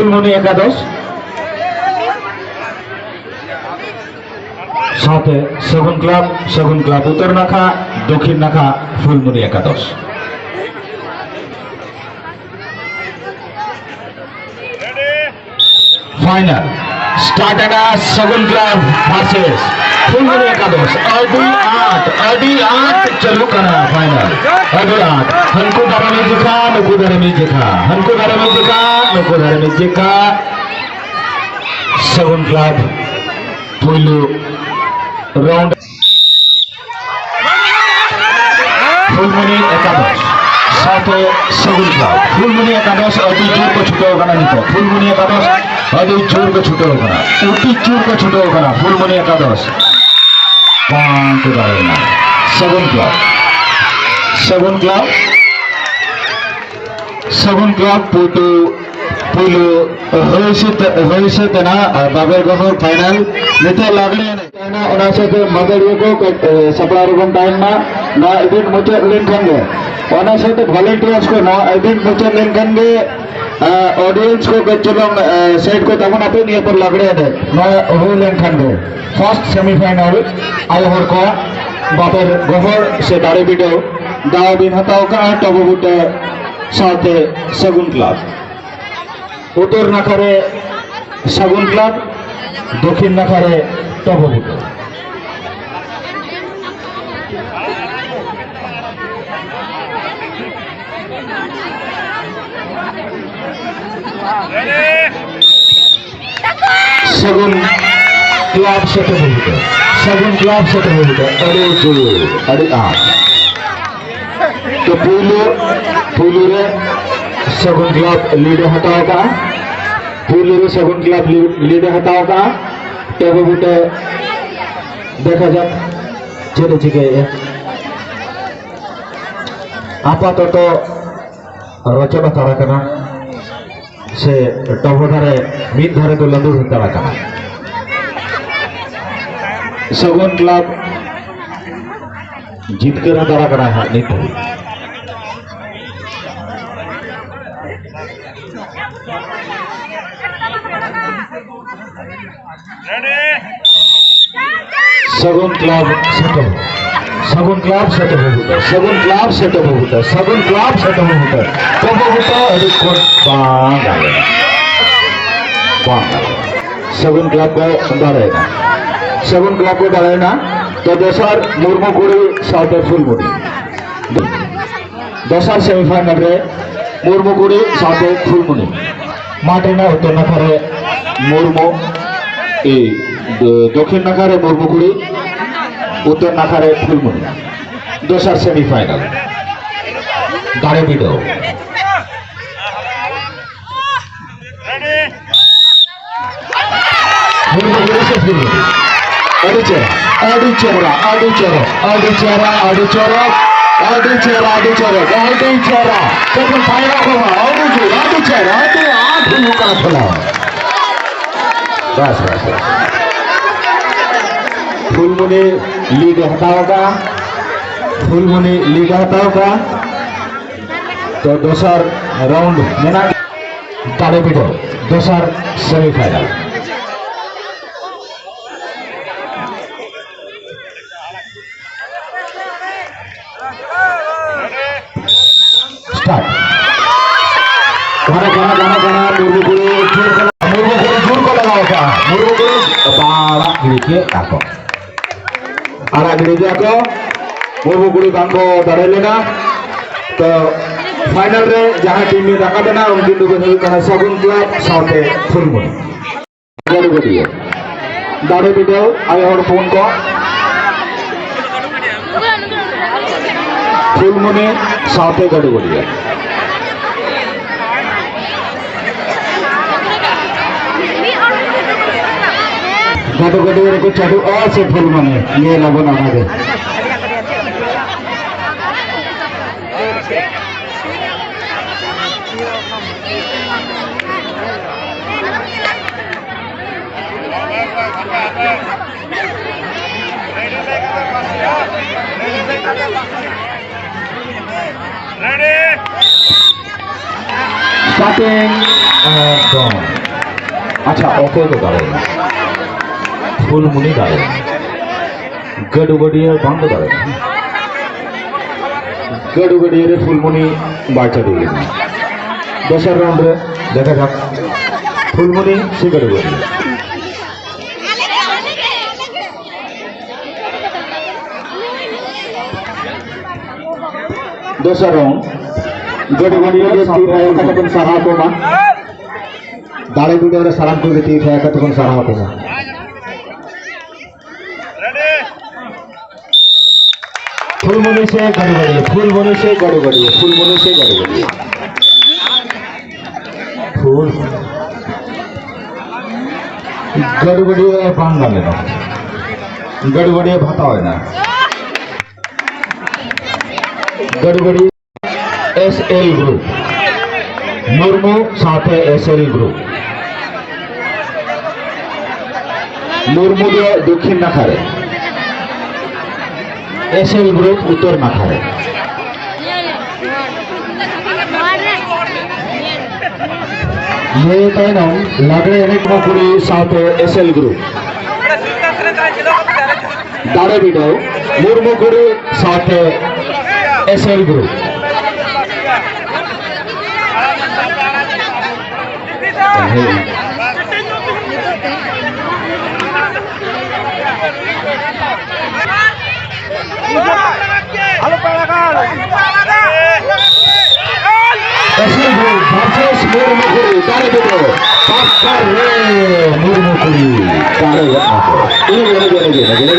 ফুলমনি একাদশ সাথে সেগুন ক্লাব উত্তর নাখা দক্ষিণ নাখা ফুলমনি একাদশ। Final start and seven club versus Phulmani एकादश अडी आठ चालू करना फाइनल अडी आठ हनको धरमी जिका नुकु धरमी जिका हनको धरमी जिका नुकु धरमी जिका सेवन क्लब पुलु राउंड फुलमनी एकादश साथे सेवन क्लब फुलमनी एकादश अडी जोर को छुटो करना निको फुलमनी एकादश अभी जोर को छुटे होगा उठी जोर को छुटे होगा फुलमनी एकादश पांच डालना सेवन क्लब पुलु होइसे तना बाबर गहर फाइनल निते लागले ना ओना से मगरियो को सपड़ा रकम टाइम ना इवेंट मुचे लेन खांगे ओना से वॉलंटियर्स को ना इवेंट मुचे लेन खांगे ऑडियंस को कच्चलों सेट को तमन अपने निये पर लगड़े दे ना हो लेन खांगे फर्स्ट सेमीफाइनल आयोहर को बाबर गहर से दारे बिडो दाव बिन हताओ का टबो बुटे साथे सेवन क्लब उत्तर नाखारे सेवन क्लब दक्षिण नाखारे टबो बुटे सेवन क्लब से तो अरे जो अरे आठ तो पुलु रे सेवन क्लब लीड हटाओ का पुलु रे सेवन क्लब लीड हटाओ का टेबल बुटे देखा जाए चले चिके आपातत रचना तारा करना से टबो धारे मिद धारे तो लंदुर तारा करना सेवन क्लब जीत कर तारा करना है नहीं सेवन क्लब सेट होता तो होता सेवन क्लब को दाड़ेना तो दोसर मुर्मुकुड़ी साउथ फुलमनी दोसर सेमीफाइनल रे मुर्मुकुड़ी साउथ फुलमनी माटेना उत्तर नाखारे मुर्मु दक्षिण नाखारे मुर्मुकुड़ी उत्तर नाखारे फुलमनी दोसर सेमीफाइनल दाड़े बिडो फुलमनी लीड हटाओगा तो दोसर राउंड मेना दाड़े बिडो दोसर सेमीफाइनल स्टार्ट गाना मुर्मुकुड़ी जोर को लगाओगा मुर्मुकुड़ी बाड़ा गिड़के आको आड़ा गिड़के आको मुर्मुकुड़ी बांको दाड़े लेना तो फाइनल रे जहां टीम में रखा देना उनकी दो सेवन क्लब साउथ फुलमनी दाड़े बिडो आयो फोन को फुलमनी साउथ गड़ी को चालू से फुलमनी ये लगन आगे Ready? Starting and gone. अच्छा ओके को दाड़े फुलमुनि दाड़े गडुगडिया बांग दाड़े गडुगडिया रे फुलमुनि बाचा दिए दोसर राउंड रे देखा जाक फुलमुनि से गडुगडिया दोसर राउंड गडुगडिया रे कतपन सारा को मा दाड़े वीडियो रे सलाम को देती है कतपन सारा को मा फुलमुनि से गडुगडिया फुलमुनि से गडुगडिया फुलमुनि से गडुगडिया फूल गडुगडिया बांगा लेना गडुगडिया भाता है ना गडुगडिया एसएल ग्रुप मुर्मू साथे एसएल ग्रुप मुर्मू दो दक्षिण नाखारे एसएल ग्रुप उत्तर नाखारे ये कहना लागड़े एनेकपुरी साथे एसएल ग्रुप दाड़े वीडियो मुर्मुकुरी साथे SL group SL group versus मुर्मुकुरी दाड़े वीडियो पाकर रे मुर्मुकुरी दाड़े ini gini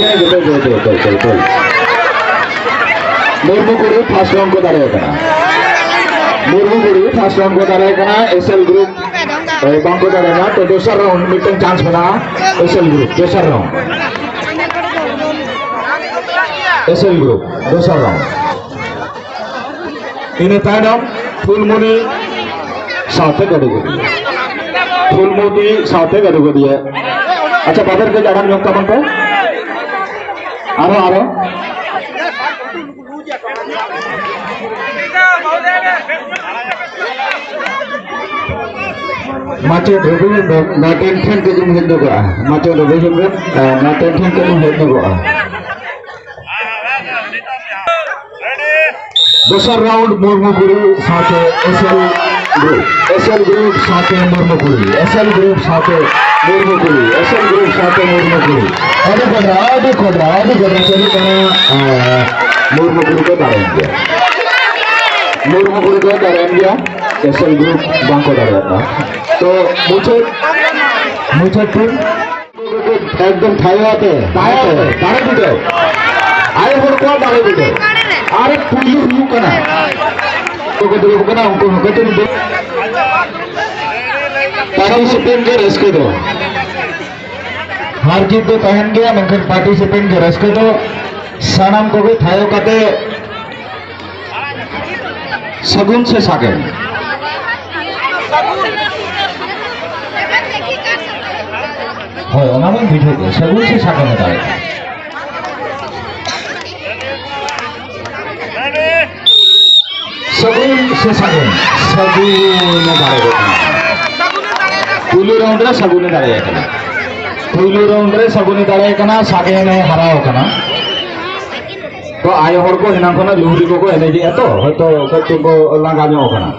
मुर्मुकुरी फर्स्ट राउंड को दाड़े कना मुर्मुकुरी फर्स्ट राउंड को दाड़े कना एसएल ग्रुप बांग को दाड़े ना तो दूसरा राउंड मिटन चांस बना एसएल ग्रुप दूसरा राउंड एसएल ग्रुप दूसरा राउंड ini tayang फुलमुनि साथे गडुगडिया फुलमुनि साथे गडुगडिया अच्छा बादर के जाड़ान योग तमन पे आरो आरो माचे ड्रोबी ना टेंशन के तुम हेड नको माचे ड्रोबी हमरे ना टेंशन के तुम हेड नको दूसरा राउंड मुर्मुकुरी साथे एसएल ग्रुप साथे मुर्मुकुरी एसएल ग्रुप साथे मुर्मुकुरी एसएल ग्रुप साथे मुर्मुकुरी आदि खोदरा चली करना मुर्मुकुरी को दाड़ेंगे मुर्मुकुरी को दाड़ेंगे एसएल ग्रुप बांग को दाड़ेगा तो मुझे टीम एकदम थायवाते दाड़े वीडियो आए हर को दाड़े वीडियो अरे पुलिस रुक करना तो को दो करना उनको कहते नहीं पार्टिसिपेंट के रस्के दो हार जीत तो तहन गया मंखन पार्टिसिपेंट के रस्के दो सनम को भी थायो काते सगुन से सागे हो ना मैं वीडियो को सगुन से सागे में डाले सगुन से सागे सगुन दाड़े पुलू राउंड रे सगुन दाड़े कना पुलू राउंड रे सगुन दाड़े कना सागे ने हराओ कना तो आयो हर को हिना कोना लुहरी को एनेजी तो हयतो कतु को लांगा नो कना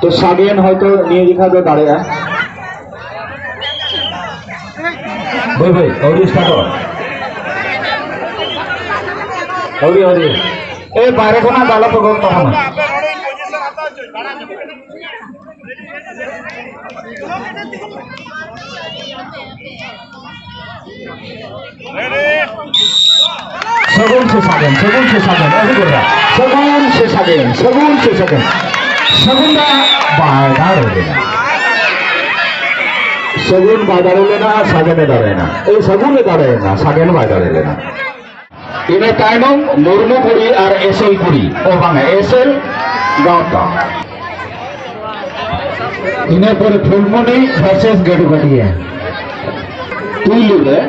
तो सागेन हयतो निये दिखा दो दाड़े भाई औरी स्टार्ट औरी ए बारे को ना डाला तो गो तहन सगुन से सागेन ऐसे कर रहा सगुन से सागेन सगुन दा बायदार लेना सगुन बायदार लेना सागेन दाड़े ना ए सगुन दाड़े ना सागेन बायदार लेना इन्हें तायनम मुर्मुकुरी और एसएल कुरी ओ बांगे एसएल गांवता इन्हें पर फुलमुनि वर्सेस गडुगडिया तुलू रे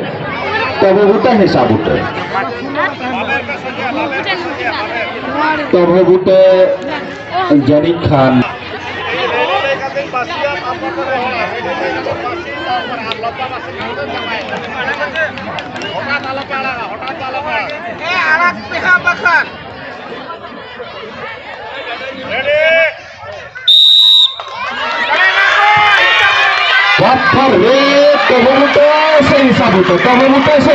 तब बुटा हिसाब उठे तब बुटे janik khan Water red kabubuto sing sabuto sabuto se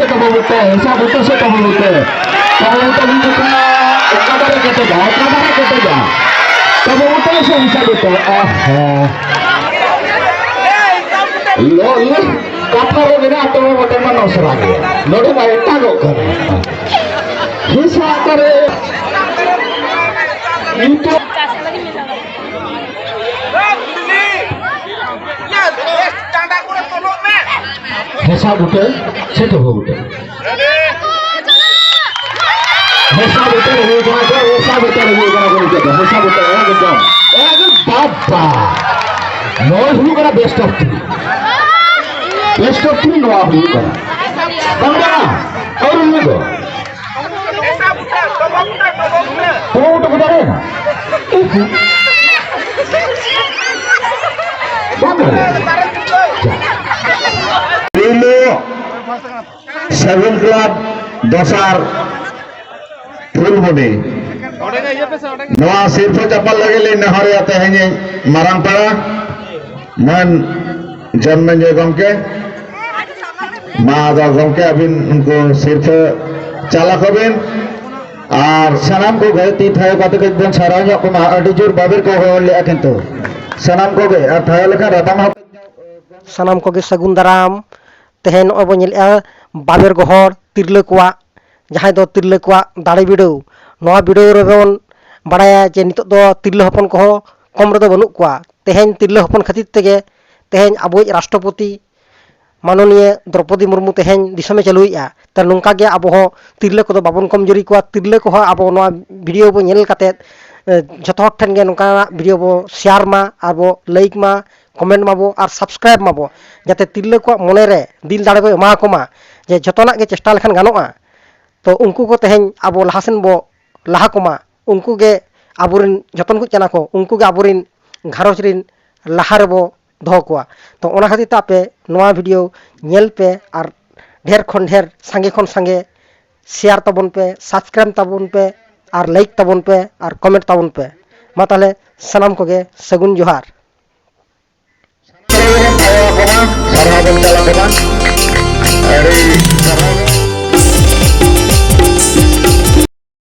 kabubuto dibuka kabar ketega kabubuto sing sabuto lol kaparo gina to bote manosra nodo ba eta go kare hisa kare itu Hesa bute, seto bute. Hesa bute lebih guna, hesa bute lebih guna kau jaga. Hesa bute, bapa. Noah hu kena best of three. Best of three Noah hu kena. Bangga, orang ni go. Hesa bute, bute bute na. Bangga. Dulu Seven Club Dosar Pulmoni Noah Sirfo Chapal lagi le nahari ate hanya Marangpara Man Janman Jogomke Maada Gomke abin unko Sirfo Chala kobin Ar sanam ko gaye ti thai kate ke ben saranya ko ma adijur babir ko le akinto sanam ko ge ar thai lekha ratang sanam ko ge sagun daram tehen obo nyel baber gohor tirle kwa jahay do tirle kwa dare video noa video rebon badaya je nitok do tirle hopon ko kom redo banuk kwa tehen tirle hopon khatir tege tehen abo rashtrapoti manoniye Draupadi Murmu tehen disome chaluia ta nongka ge abo ho tirle ko do babon komjori kwa tirle ko abo noa video bo nyel katet joto hor ten ge nongka video bo share ma abo like ma comment mabo ar subscribe mabo jate tirle ko monere dil dare bo ema ko ma je jotonak ge chesta lekhan ganoa to unku ko tehen abo lahasen bo laha ko ma unku ge aburin joton ku chana ko unku ge aburin gharoch rin laha rebo doho ko to ona khati tape noa video nyel pe ar dher khon dher sange khon sange share tabon pe subscribe tabon pe ar like tabon pe ar comment tabon pe ma tale sanam ko ge sagun johar Sarwa benda lakukan dari